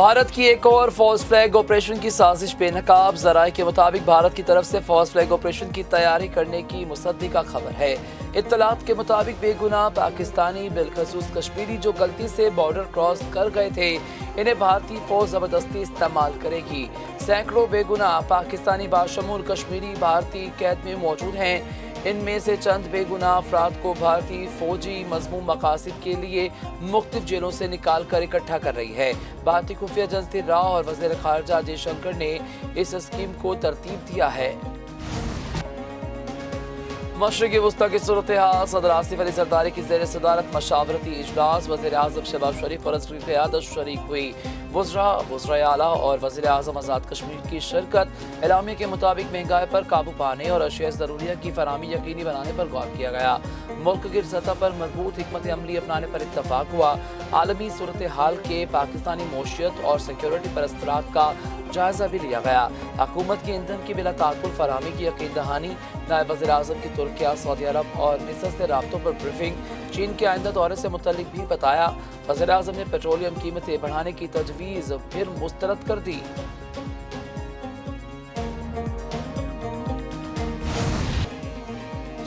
भारत की एक और फॉल्स फ्लैग ऑपरेशन की साजिश बेनकाब। ज़राए के मुताबिक भारत की तरफ से फॉल्स फ्लैग ऑपरेशन की तैयारी करने की मुसद्दिका खबर है। इत्तलात के मुताबिक बेगुनाह पाकिस्तानी बिलखसूस कश्मीरी जो गलती से बॉर्डर क्रॉस कर गए थे, इन्हें भारतीय फौज जबरदस्ती इस्तेमाल करेगी। सैकड़ों बेगुनाह पाकिस्तानी बाशमूल कश्मीरी भारतीय कैद में मौजूद हैं। इनमें से चंद बेगुनाह अफराद को भारतीय फौजी मज़मूम मकासद के लिए मुख्तलिफ जेलों से निकाल कर इकट्ठा कर रही है। भारतीय खुफिया एजेंसी राव और वज़ीर ख़ारजा जयशंकर ने इस स्कीम को तरतीब दिया है। मशरक़ी वस्ता की सूरत हाल। सदर आसिफ अली ज़रदारी की ज़ेर सदारत मशावरती इजलास वज़ीर आज़म शहबाज शरीफ और उसकी क़यादत शरीक हुई। वज़राए आला और वज़ीर आज़म आज़ाद कश्मीर की शिरकत। एलामिया के मुताबिक महंगाई पर काबू पाने और अशिया ज़रूरिया की फराहमी यकीनी बनाने पर गौर किया गया। मुल्क की सतह पर मजबूत हिकमत अमली अपनाने पर इत्तफाक हुआ। आलमी सूरत हाल के पाकिस्तानी मौशियत और सिक्योरिटी पर असरात का जायजा भी लिया गया। हुकूमत की ईंधन की बिला ताकुल फराहमी की यकीन दहानी। नायब वज़ीर आज़म की तुर्किया, सऊदी अरब और मिस्र से राब्तों पर ब्रीफिंग। चीन के आइंदा दौरे से मुतल्लिक भी बताया। वज़ीर आज़म ने पेट्रोलियम कीमतें बढ़ाने की तजवीज़ फिर मुस्तरद कर दी।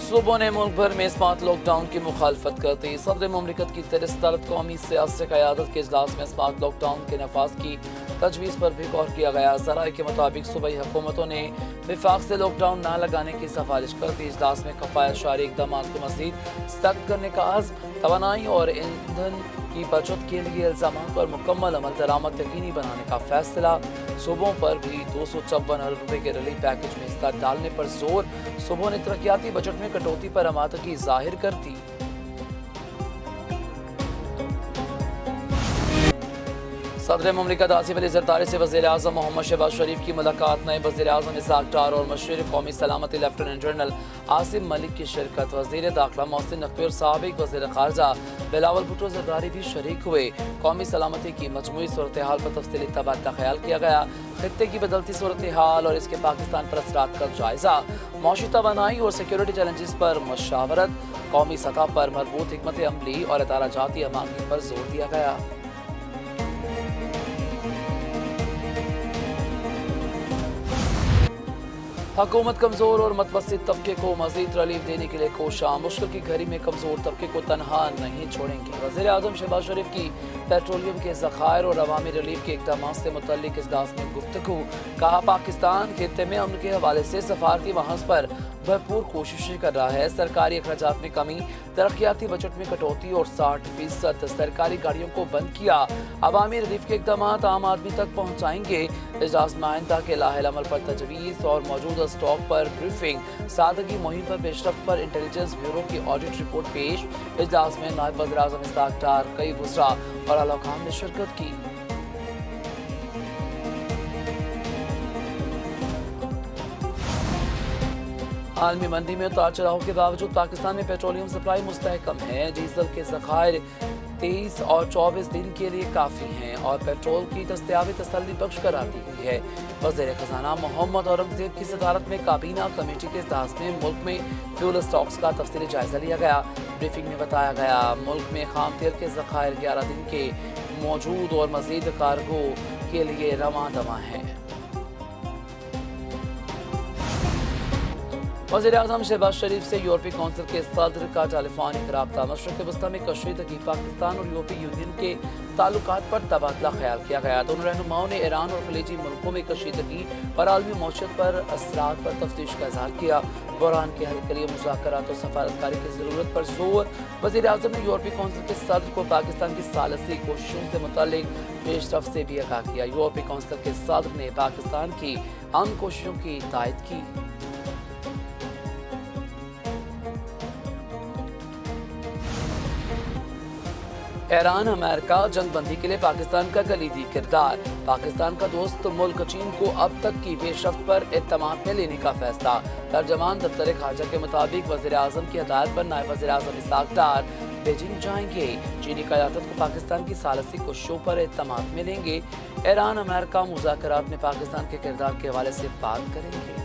सूबों ने मुल्क भर में स्मार्ट लॉकडाउन की मुखालफत कर दी। सदर मुमलिकत की सदारत कौमी सियासी क़यादत के इजलास में स्मार्ट लॉकडाउन के नफाज की तजवीज़ पर भी गौर किया गया। ज़राए के मुताबिक सूबाई हुकूमतों ने विफाक से लॉकडाउन न लगाने की सिफारिश कर दी। इजलास में कफ़ायत शारी इक़दाम को मज़ीद सख्त करने का अज़्म, तवानाई और ईंधन की बचत के लिए इल्ज़ामात पर मुकम्मल अमल दरामद यकीनी बनाने का फैसला। सूबों पर भी 254 अरब रुपए के रिलीफ पैकेज में हिस्सा डालने पर जोर। सूबों ने तरक्याती बजट में कटौती पर आमादगी जाहिर कर दी। सदर मुमलिकत आसिफ अली ज़रदारी से वज़ीर आज़म मोहम्मद शहबाज शरीफ की मुलाकात। नए वज़ीर आज़म इसहाक़ डार और मशीर कौमी सलामती लेफ्टिनेंट जनरल आसिम मलिक की शिरकत। वज़ीर दाखिला मोहसिन नकवी और साबिक़ वज़ीर ख़ारजा बिलावल भुट्टो ज़रदारी भी शरीक हुए। कौमी सलामती की मजमूई सूरत हाल पर तफसीली तबादला ख्याल किया गया। खित्ते की बदलती सूरत हाल और इसके पाकिस्तान पर असरात का जायजा। मौशी तवानाई और सिक्योरिटी चैलेंजेस पर मशावरत। कौमी सतह पर मजबूत हिकमत अमली और इताराजाती अमानी पर जोर दिया गया। हुकूमत कमज़ोर और मतवसत तबके को मज़ीद रिलीफ देने के लिए कोशा। मुश्किल की घड़ी में कमज़ोर तबके को तनहा नहीं छोड़ेंगे। वज़ीर आज़म शहबाज शरीफ की पेट्रोलियम के ज़खायर और अवामी रिलीफ के इक़दाम से मुतल्लिक़ इजलास में गुफ्तगू। कहा, पाकिस्तान खित्ते में अमन के हवाले से सफारती महज़ पर भरपूर कोशिशें कर रहा है। सरकारी अखराजात में कमी, तरक्याती बजट में कटौती और 60% सरकारी गाड़ियों को बंद किया। अवामी रिलीफ के इक़दाम आम आदमी तक पहुँचाएंगे। इजलास में आइंदा के लाहिल अमल पर तजवीज़ और मौजूदा स्टॉक पर ब्रीफिंग। सादगी मुहिम पर पेशरफ्त पर इंटेलिजेंस ब्यूरो की ऑडिट रिपोर्ट पेश। इजलास में नायब वज़ीर आज़म इसहाक़ डार, कई वज़रा और आला हुकाम ने शिरकत की। आलमी मंडी में उतार चढ़ाव के बावजूद पाकिस्तान में पेट्रोलियम सप्लाई मुस्तहकम है। डीजल के ज़खायर 23 और 24 दिन के लिए काफ़ी हैं और पेट्रोल की दस्तयाबी तसल्ली बख्श करार दी गई है। वज़ीर ख़ज़ाना मोहम्मद औरंगज़ेब की सदारत में काबीना कमेटी के इजलास में मुल्क में फ्यूल स्टॉक्स का तफसीली जायजा लिया गया। ब्रीफिंग में बताया गया, मुल्क में खाम तेल के ज़खायर 11 दिन के मौजूद और मज़ीद कार्गो के लिए रवां दवा हैं। वज़ीर आज़म शहबाज शरीफ से यूरोपीय कौंसिल के सदर का टेलीफोनिक राब्ता। मशरक़ वस्ता में कशीदगी। पाकिस्तान और यूरोपीय यूनियन के ताल्लुकात पर तबादला ख्याल किया गया। दोनों रहनुमाओं ने ईरान और खलीजी मुल्कों में कशीदगी और आलमी मौशियत पर असरात पर तफ्तीश का इज़हार किया। बहरान के हल के लिए मुज़ाकरात और सफारतकारी की ज़रूरत पर जोर। वज़ीर आज़म ने यूरोपीय कौंसिल के सदर को पाकिस्तान की सालसी कोशिशों से मुतल्लिक़ पेशरफ्त से भी आगाह किया। यूरोपीय कौंसिल के सदर ने पाकिस्तान की अमन कोशिशों की तायद की। ईरान अमेरिका जंगबंदी के लिए पाकिस्तान का कलीदी किरदार। पाकिस्तान का दोस्त मुल्क चीन को अब तक की पेशरफ्त पर एतमाद में लेने का फैसला। तर्जमान दफ्तर ख़ारजा के मुताबिक वज़ीर आज़म की हदायत पर नायब वज़ीर आज़म इसहाक़ डार बीजिंग जाएंगे। चीनी क़यादत को पाकिस्तान की सालसी कोशिशों पर एतमाद में लेंगे। ईरान अमेरिका मुज़ाकरात में पाकिस्तान के किरदार के हवाले से बात करेंगे।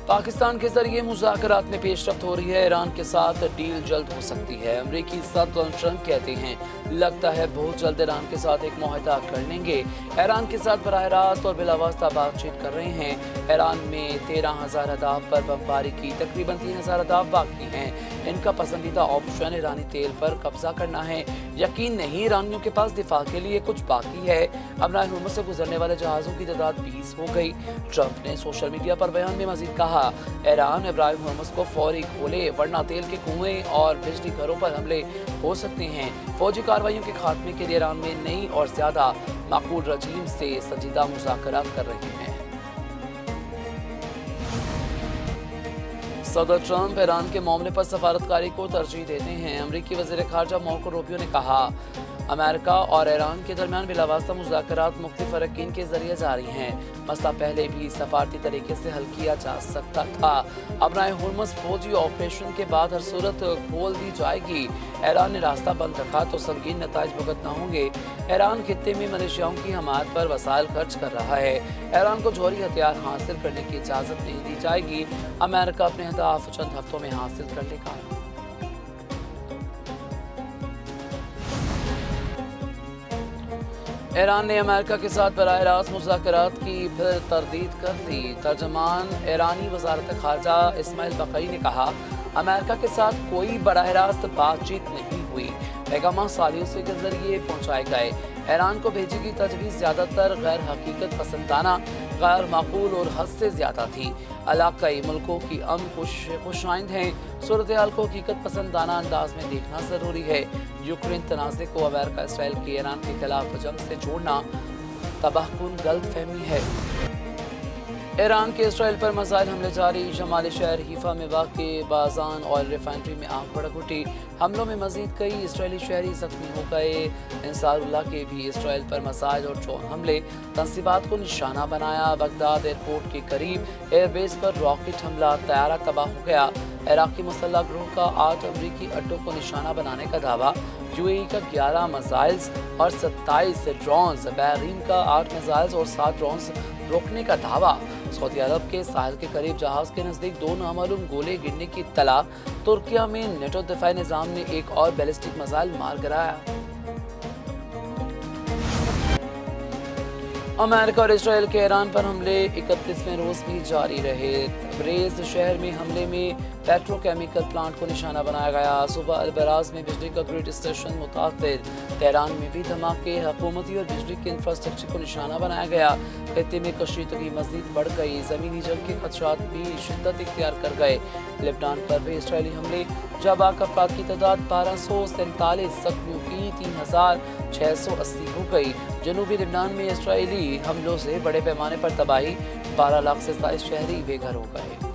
पाकिस्तान के जरिए मुज़ाकरात में पेशरफ्त हो रही है। ईरान के साथ डील जल्द हो सकती है। अमरीकी सदर डोनाल्ड ट्रंप कहते हैं, लगता है बहुत जल्द ईरान के साथ एक मुआहदा कर लेंगे। ईरान के साथ बराह रास्त और बिलावस्ता बातचीत कर रहे हैं। ईरान में 13,000 अहदाफ पर बमबारी की, तकरीबन 3,000 अहदाफ बाकी हैं। इनका पसंदीदा ऑप्शन ईरानी तेल पर कब्जा करना है। यकीन नहीं, ईरानियों के पास दिफा के लिए कुछ बाकी है। अबराह हुर्मुज़ से गुजरने वाले जहाज़ों की तादाद 20 हो गई। ट्रंप ने सोशल मीडिया पर बयान में मजीद कहा, ईरान अबराह हुर्मुज़ को फौरी खोले, वरना तेल के कुएं और बिजली घरों पर हमले हो सकते हैं। फौजी कार्रवाइयों के खात्मे के लिए ईरान में नई और ज्यादा माकूल रजीम से संजीदा मुज़ाकरात कर रहे हैं। सदर ट्रंप ईरान के मामले पर सफारतकारी को तरजीह देते हैं। अमरीकी वज़ीर ख़ारजा मार्को रूबियो ने कहा, अमेरिका और ईरान के दरमियान बिलावास्ता मुज़ाकरात मुख्तलिफ फ़रक़ीन के ज़रिए जारी हैं। मसला पहले भी सफारती तरीके से हल किया जा सकता था। अबराह हुर्मुज़ फौजी ऑपरेशन के बाद हर सूरत खोल दी जाएगी। ईरान ने रास्ता बंद रखा तो संगीन नताइज भुगतना होंगे। ईरान खित्ते में मलेशियाओं की हमायत पर वसाइल खर्च कर रहा है। ईरान को जौहरी हथियार हासिल करने की इजाज़त नहीं दी जाएगी। अमेरिका अपने अहदाफ चंद हफ्तों में हासिल कर लेगा। ईरान ने अमेरिका के साथ बराह रास्त मुज़ाकरात की फिर तरदीद कर दी। तर्जमान ईरानी वज़ारत ख़ारजा इस्माइल बक़ई ने कहा, अमेरिका के साथ कोई बराह रास्त बातचीत नहीं हुई। पैगाम सालियों के जरिए पहुँचाए गए। ईरान को भेजी गई तजवीज़ ज़्यादातर गैर हकीकत पसंदाना, गैर माकूल और हद से ज़्यादा थी। इलाक़ाई मुल्कों की खुशाइंद हैं। सूरत हाल को हकीकत पसंदाना अंदाज में देखना ज़रूरी है। यूक्रेन तनाज़े को अमेरिका इसराइल की ईरान के खिलाफ जंग से जोड़ना तबाहकुन गलतफहमी है। ईरान के इसराइल पर मिसाइल हमले जारी। शमाली शहर हीफा में वाक़ बाज़ान ऑयल रिफाइनरी में आग भड़क उठी। हमलों में मजीद कई इसराइली शहरी जख्मी हो गए। अंसारुल्लाह के भी इसराइल पर मिसाइल और ड्रोन हमले तंसीबात को निशाना बनाया। बगदाद एयरपोर्ट के करीब एयरबेस पर रॉकेट हमला, तैयारा तबाह हो गया। इराक़ी मुसल्लह ग्रोह का 8 अमरीकी अड्डों को निशाना बनाने का दावा। यूएई का 11 मिसाइल्स और 27 ड्रोन्स। बहरीन का 8 मिसाइल्स और 7 ड्रोन्स रोकने का दावा। सऊदी अरब के साहिल के करीब जहाज के नजदीक 2 नामालूम गोले गिरने की इत्तला। तुर्किया में नेटो दिफाई निज़ाम ने एक और बैलिस्टिक मिसाइल मार गिराया। अमेरिका और इसराइल के ईरान पर हमले 31वें रोज भी जारी रहे। तबरेज़ शहर में हमले में पेट्रोकेमिकल प्लांट को निशाना बनाया गया। सुबह अलबराज में बिजली का ग्रिड स्टेशन मुतासिर। तेहरान में भी धमाके, हुकूमती और बिजली के इंफ्रास्ट्रक्चर को निशाना बनाया गया। खित्ते में कशीदगी मज़ीद बढ़ गई। ज़मीनी जंग के खदशात भी शिद्दत इख्तियार कर गए। लेबनान पर भी इसराइली हमले, जाबाक अफराद की तादाद 1247, जख्मियों की 3680 हो गई। जनूबी लेबनान में इसराइली हमलों से बड़े पैमाने पर तबाही, 12 लाख से ज़ायद शहरी बेघर हो गए।